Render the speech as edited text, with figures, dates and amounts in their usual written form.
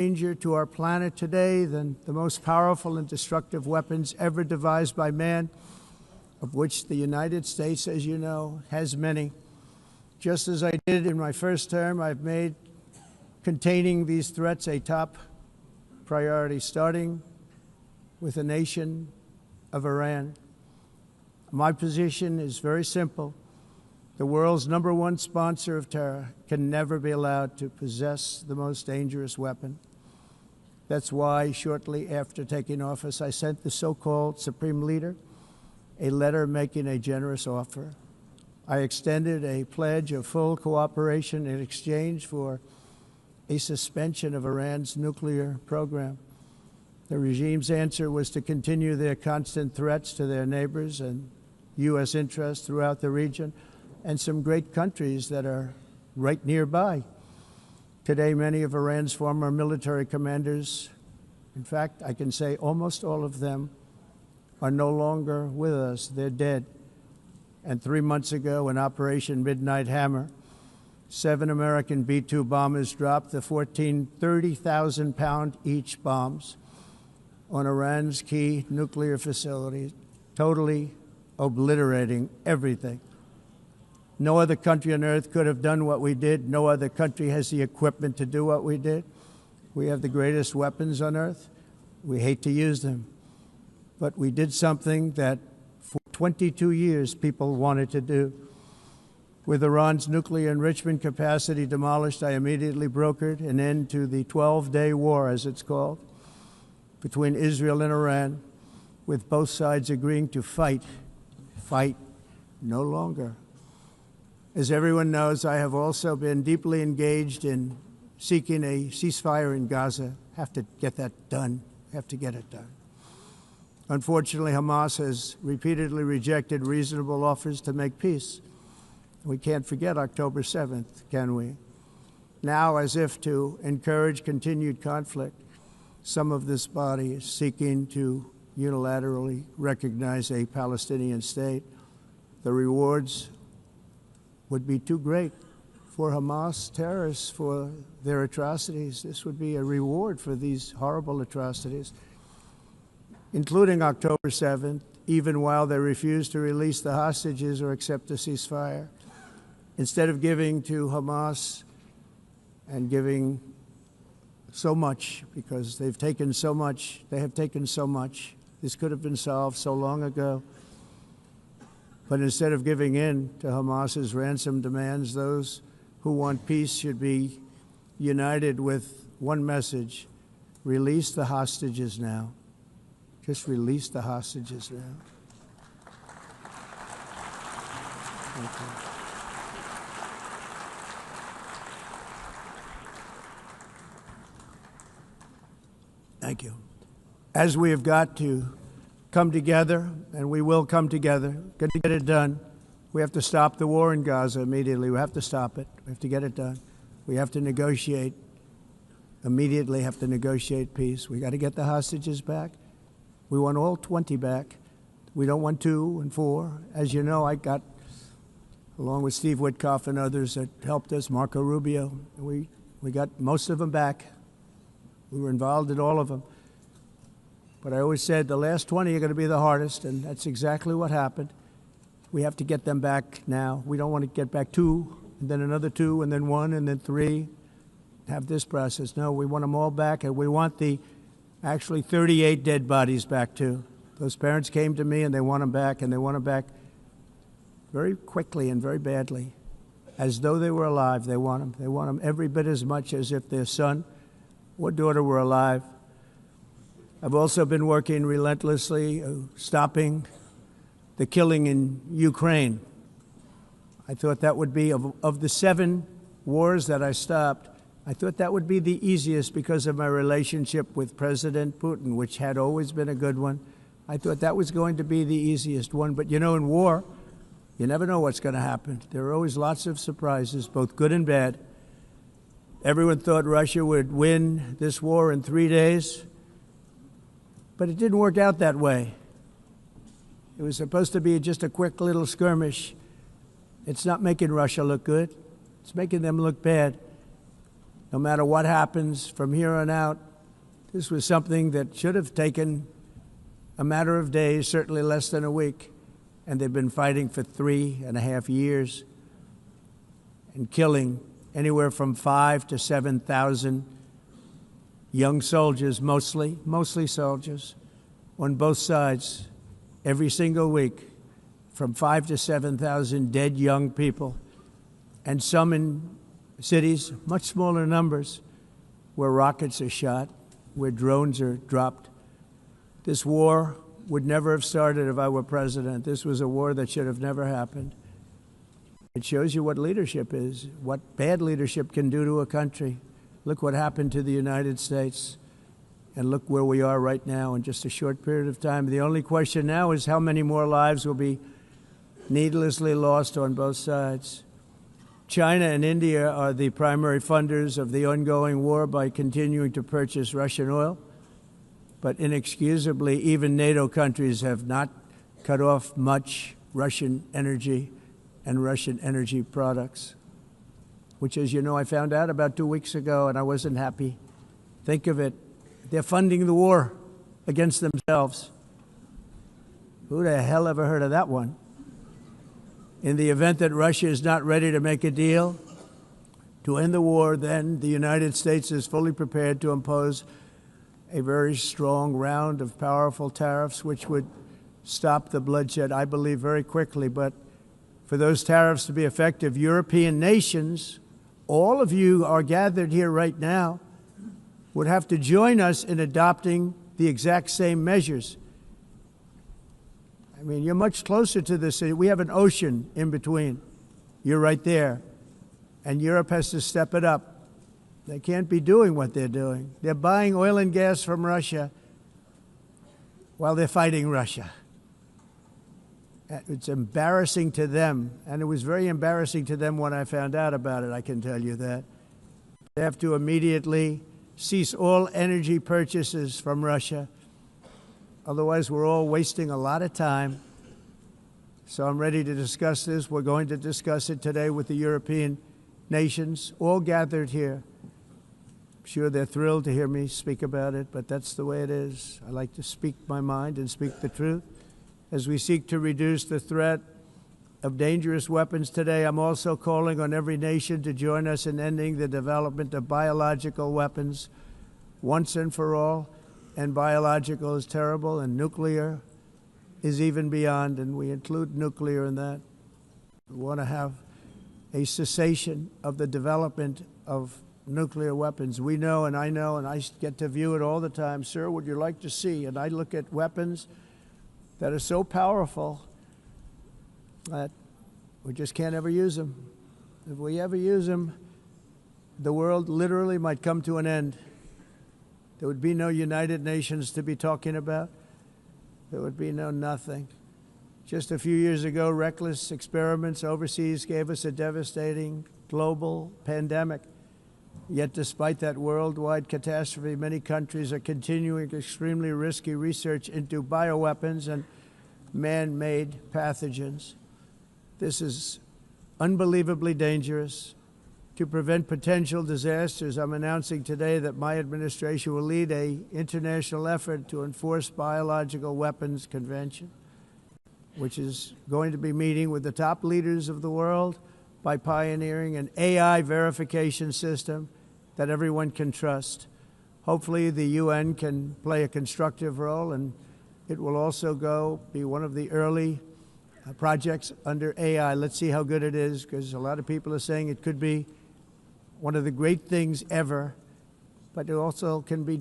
danger to our planet today than the most powerful and destructive weapons ever devised by man, of which the United States, as you know, has many. Just as I did in my first term, I've made containing these threats a top priority, starting with the nation of Iran. My position is very simple. The world's #1 sponsor of terror can never be allowed to possess the most dangerous weapon. That's why, shortly after taking office, I sent the so-called Supreme Leader a letter making a generous offer. I extended a pledge of full cooperation in exchange for a suspension of Iran's nuclear program. The regime's answer was to continue their constant threats to their neighbors and U.S. interests throughout the region and some great countries that are right nearby. Today, many of Iran's former military commanders, in fact, I can say almost all of them, are no longer with us. They're dead. And 3 months ago, in Operation Midnight Hammer, 7 American B-2 bombers dropped the 14 30,000-pound each bombs on Iran's key nuclear facilities, totally obliterating everything. No other country on earth could have done what we did. No other country has the equipment to do what we did. We have the greatest weapons on earth. We hate to use them. But we did something that for 22 years people wanted to do. With Iran's nuclear enrichment capacity demolished, I immediately brokered an end to the 12-day war, as it's called, between Israel and Iran, with both sides agreeing to fight no longer. As everyone knows, I have also been deeply engaged in seeking a ceasefire in Gaza. Have to get that done. Have to get it done. Unfortunately, Hamas has repeatedly rejected reasonable offers to make peace. We can't forget October 7th, can we? Now, as if to encourage continued conflict, some of this body is seeking to unilaterally recognize a Palestinian state. The rewards would be too great for Hamas terrorists for their atrocities. This would be a reward for these horrible atrocities, including October 7th, even while they refuse to release the hostages or accept a ceasefire. Instead of giving to Hamas and giving so much, because they've taken so much, they have taken so much. This could have been solved so long ago. But instead of giving in to Hamas's ransom demands, those who want peace should be united with one message: release the hostages now. Just release the hostages now. Thank you. Thank you. As we have got to come together, and we will come together, get it done. We have to stop the war in Gaza immediately. We have to stop it. We have to get it done. We have to negotiate, immediately have to negotiate peace. We got to get the hostages back. We want all 20 back. We don't want 2 and 4. As you know, I got, along with Steve Witkoff and others that helped us, Marco Rubio, we got most of them back. We were involved in all of them. But I always said the last 20 are going to be the hardest, and that's exactly what happened. We have to get them back now. We don't want to get back 2, and then another 2, and then 1, and then 3. Have this process. No, we want them all back, and we want the actually 38 dead bodies back too. Those parents came to me, and they want them back, and they want them back very quickly and very badly, as though they were alive. They want them. They want them every bit as much as if their son or daughter were alive. I've also been working relentlessly, stopping the killing in Ukraine. I thought that would be, of the 7 wars that I stopped, I thought that would be the easiest because of my relationship with President Putin, which had always been a good one. I thought that was going to be the easiest one. But you know, in war, you never know what's going to happen. There are always lots of surprises, both good and bad. Everyone thought Russia would win this war in 3 days. But it didn't work out that way. It was supposed to be just a quick little skirmish. It's not making Russia look good. It's making them look bad. No matter what happens from here on out, this was something that should have taken a matter of days, certainly less than a week, and they've been fighting for 3.5 years and killing anywhere from 5,000 to 7,000 young soldiers, mostly soldiers, on both sides, every single week, from 5,000 to 7,000 dead young people, and some in cities, much smaller numbers, where rockets are shot, where drones are dropped. This war would never have started if I were president. This was a war that should have never happened. It shows you what leadership is, what bad leadership can do to a country. Look what happened to the United States, and look where we are right now in just a short period of time. The only question now is how many more lives will be needlessly lost on both sides. China and India are the primary funders of the ongoing war by continuing to purchase Russian oil. But inexcusably, even NATO countries have not cut off much Russian energy and Russian energy products, which, as you know, I found out about 2 weeks ago, and I wasn't happy. Think of it. They're funding the war against themselves. Who the hell ever heard of that one? In the event that Russia is not ready to make a deal to end the war, then the United States is fully prepared to impose a very strong round of powerful tariffs, which would stop the bloodshed, I believe, very quickly. But for those tariffs to be effective, European nations, all of you are gathered here right now, would have to join us in adopting the exact same measures. I mean, you're much closer to this. We have an ocean in between. You're right there. And Europe has to step it up. They can't be doing what they're doing. They're buying oil and gas from Russia while they're fighting Russia. It's embarrassing to them, and it was very embarrassing to them when I found out about it, I can tell you that. They have to immediately cease all energy purchases from Russia. Otherwise, we're all wasting a lot of time. So I'm ready to discuss this. We're going to discuss it today with the European nations, all gathered here. I'm sure they're thrilled to hear me speak about it, but that's the way it is. I like to speak my mind and speak the truth. As we seek to reduce the threat of dangerous weapons today, I'm also calling on every nation to join us in ending the development of biological weapons once and for all. And biological is terrible, and nuclear is even beyond, and we include nuclear in that. We want to have a cessation of the development of nuclear weapons. We know, and I get to view it all the time. Sir, would you like to see? And I look at weapons that are so powerful that we just can't ever use them. If we ever use them, the world literally might come to an end. There would be no United Nations to be talking about. There would be no nothing. Just a few years ago, reckless experiments overseas gave us a devastating global pandemic. Yet despite that worldwide catastrophe, many countries are continuing extremely risky research into bioweapons and man-made pathogens. This is unbelievably dangerous. To prevent potential disasters, I'm announcing today that my administration will lead an international effort to enforce biological weapons convention, which is going to be meeting with the top leaders of the world by pioneering an AI verification system that everyone can trust. Hopefully the UN can play a constructive role, and it will also be one of the early projects under AI. Let's see how good it is, because a lot of people are saying it could be one of the great things ever, but it also can be